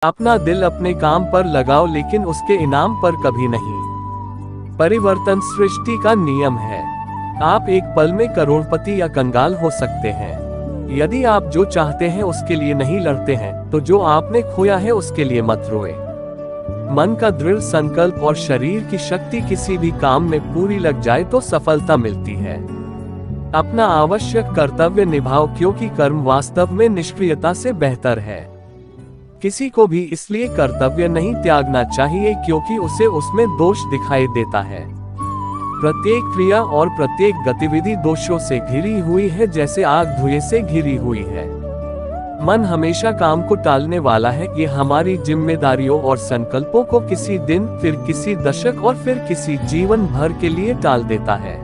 अपना दिल अपने काम पर लगाओ, लेकिन उसके इनाम पर कभी नहीं। परिवर्तन सृष्टि का नियम है। आप एक पल में करोड़पति या कंगाल हो सकते हैं। यदि आप जो चाहते हैं उसके लिए नहीं लड़ते हैं, तो जो आपने खोया है उसके लिए मत रोए। मन का दृढ़ संकल्प और शरीर की शक्ति किसी भी काम में पूरी लग जाए तो सफलता मिलती है। अपना आवश्यक कर्तव्य निभाओ, क्योंकि कर्म वास्तव में निष्क्रियता से बेहतर है। किसी को भी इसलिए कर्तव्य नहीं त्यागना चाहिए क्योंकि उसे उसमें दोष दिखाई देता है। प्रत्येक क्रिया और प्रत्येक गतिविधि दोषों से घिरी हुई है, जैसे आग धुएं से घिरी हुई है। मन हमेशा काम को टालने वाला है। ये हमारी जिम्मेदारियों और संकल्पों को किसी दिन, फिर किसी दशक और फिर किसी जीवन भर के लिए टाल देता है।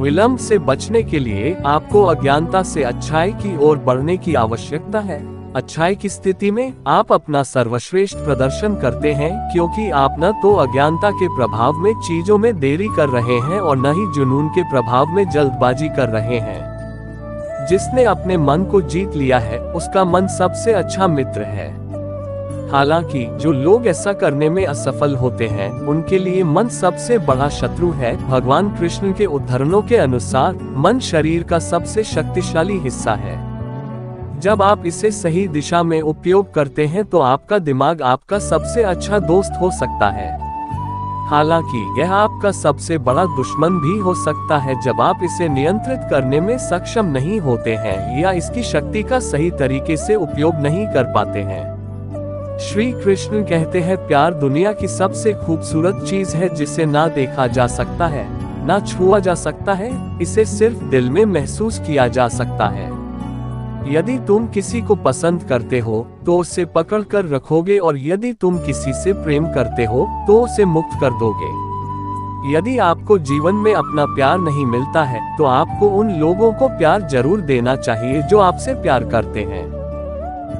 विलंब से बचने के लिए आपको अज्ञानता से अच्छाई की ओर बढ़ने की आवश्यकता है। अच्छाई की स्थिति में आप अपना सर्वश्रेष्ठ प्रदर्शन करते हैं, क्योंकि आप न तो अज्ञानता के प्रभाव में चीजों में देरी कर रहे हैं और न ही जुनून के प्रभाव में जल्दबाजी कर रहे हैं। जिसने अपने मन को जीत लिया है, उसका मन सबसे अच्छा मित्र है। हालांकि जो लोग ऐसा करने में असफल होते हैं, उनके लिए मन सबसे बड़ा शत्रु है। भगवान कृष्ण के उद्धरणों के अनुसार मन शरीर का सबसे शक्तिशाली हिस्सा है। जब आप इसे सही दिशा में उपयोग करते हैं तो आपका दिमाग आपका सबसे अच्छा दोस्त हो सकता है। हालांकि यह आपका सबसे बड़ा दुश्मन भी हो सकता है जब आप इसे नियंत्रित करने में सक्षम नहीं होते हैं या इसकी शक्ति का सही तरीके से उपयोग नहीं कर पाते हैं। श्री कृष्ण कहते हैं, प्यार दुनिया की सबसे खूबसूरत चीज है जिसे ना देखा जा सकता है, ना छुआ जा सकता है, इसे सिर्फ दिल में महसूस किया जा सकता है। यदि तुम किसी को पसंद करते हो तो उसे पकड़ कर रखोगे, और यदि तुम किसी से प्रेम करते हो तो उसे मुक्त कर दोगे। यदि आपको जीवन में अपना प्यार नहीं मिलता है तो आपको उन लोगों को प्यार जरूर देना चाहिए जो आपसे प्यार करते हैं।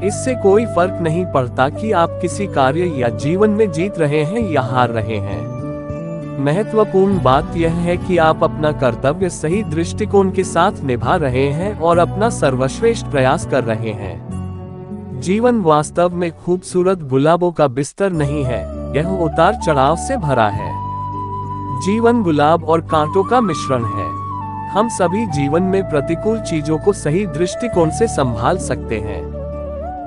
इससे कोई फर्क नहीं पड़ता कि आप किसी कार्य या जीवन में जीत रहे हैं या हार रहे हैं। महत्वपूर्ण बात यह है कि आप अपना कर्तव्य सही दृष्टिकोण के साथ निभा रहे हैं और अपना सर्वश्रेष्ठ प्रयास कर रहे हैं। जीवन वास्तव में खूबसूरत गुलाबों का बिस्तर नहीं है, यह उतार चढ़ाव से भरा है। जीवन गुलाब और कांटों का मिश्रण है। हम सभी जीवन में प्रतिकूल चीजों को सही दृष्टिकोण से संभाल सकते हैं।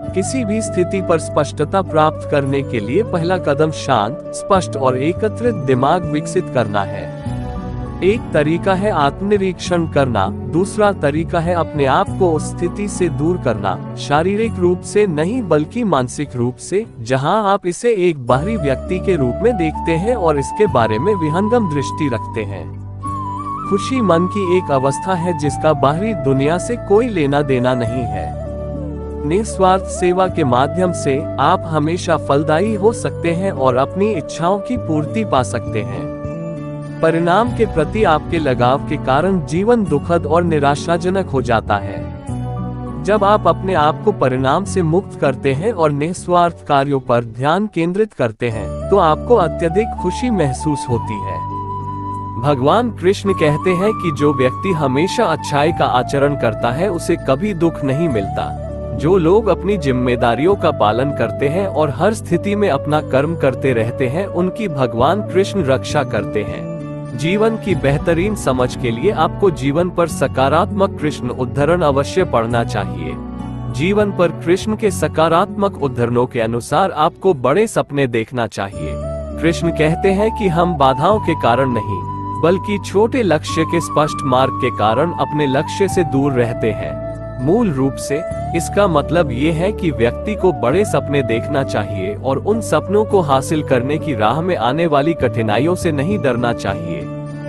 किसी भी स्थिति पर स्पष्टता प्राप्त करने के लिए पहला कदम शांत, स्पष्ट और एकत्रित दिमाग विकसित करना है। एक तरीका है आत्मनिरीक्षण करना, दूसरा तरीका है अपने आप को उस स्थिति से दूर करना, शारीरिक रूप से नहीं बल्कि मानसिक रूप से, जहां आप इसे एक बाहरी व्यक्ति के रूप में देखते हैं और इसके बारे में विहंगम दृष्टि रखते हैं। खुशी मन की एक अवस्था है जिसका बाहरी दुनिया से कोई लेना देना नहीं है। निस्वार्थ सेवा के माध्यम से आप हमेशा फलदायी हो सकते हैं और अपनी इच्छाओं की पूर्ति पा सकते हैं। परिणाम के प्रति आपके लगाव के कारण जीवन दुखद और निराशाजनक हो जाता है। जब आप अपने आप को परिणाम से मुक्त करते हैं और निस्वार्थ कार्यों पर ध्यान केंद्रित करते हैं, तो आपको अत्यधिक खुशी महसूस होती है। भगवान कृष्ण कहते हैं कि जो व्यक्ति हमेशा अच्छाई का आचरण करता है उसे कभी दुख नहीं मिलता। जो लोग अपनी जिम्मेदारियों का पालन करते हैं और हर स्थिति में अपना कर्म करते रहते हैं, उनकी भगवान कृष्ण रक्षा करते हैं। जीवन की बेहतरीन समझ के लिए आपको जीवन पर सकारात्मक कृष्ण उद्धरण अवश्य पढ़ना चाहिए। जीवन पर कृष्ण के सकारात्मक उद्धरणों के अनुसार आपको बड़े सपने देखना चाहिए। कृष्ण कहते हैं कि हम बाधाओं के कारण नहीं, बल्कि छोटे लक्ष्य के स्पष्ट मार्ग के कारण अपने लक्ष्य से दूर रहते हैं। मूल रूप से इसका मतलब ये है कि व्यक्ति को बड़े सपने देखना चाहिए और उन सपनों को हासिल करने की राह में आने वाली कठिनाइयों से नहीं डरना चाहिए।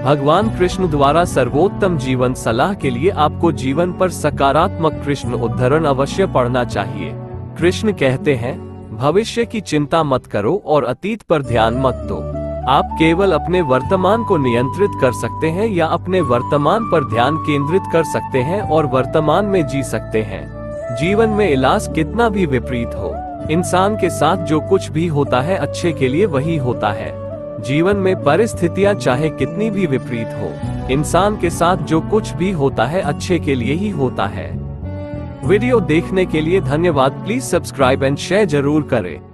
भगवान कृष्ण द्वारा सर्वोत्तम जीवन सलाह के लिए आपको जीवन पर सकारात्मक कृष्ण उद्धरण अवश्य पढ़ना चाहिए। कृष्ण कहते हैं, भविष्य की चिंता मत करो और अतीत पर ध्यान मत दो। आप केवल अपने वर्तमान को नियंत्रित कर सकते हैं या अपने वर्तमान पर ध्यान केंद्रित कर सकते हैं और वर्तमान में जी सकते हैं। जीवन में इलाज कितना भी विपरीत हो, इंसान के साथ जो कुछ भी होता है अच्छे के लिए वही होता है। जीवन में परिस्थितियां चाहे कितनी भी विपरीत हो, इंसान के साथ जो कुछ भी होता है अच्छे के लिए ही होता है। वीडियो देखने के लिए धन्यवाद। प्लीज सब्सक्राइब एंड शेयर जरूर करें।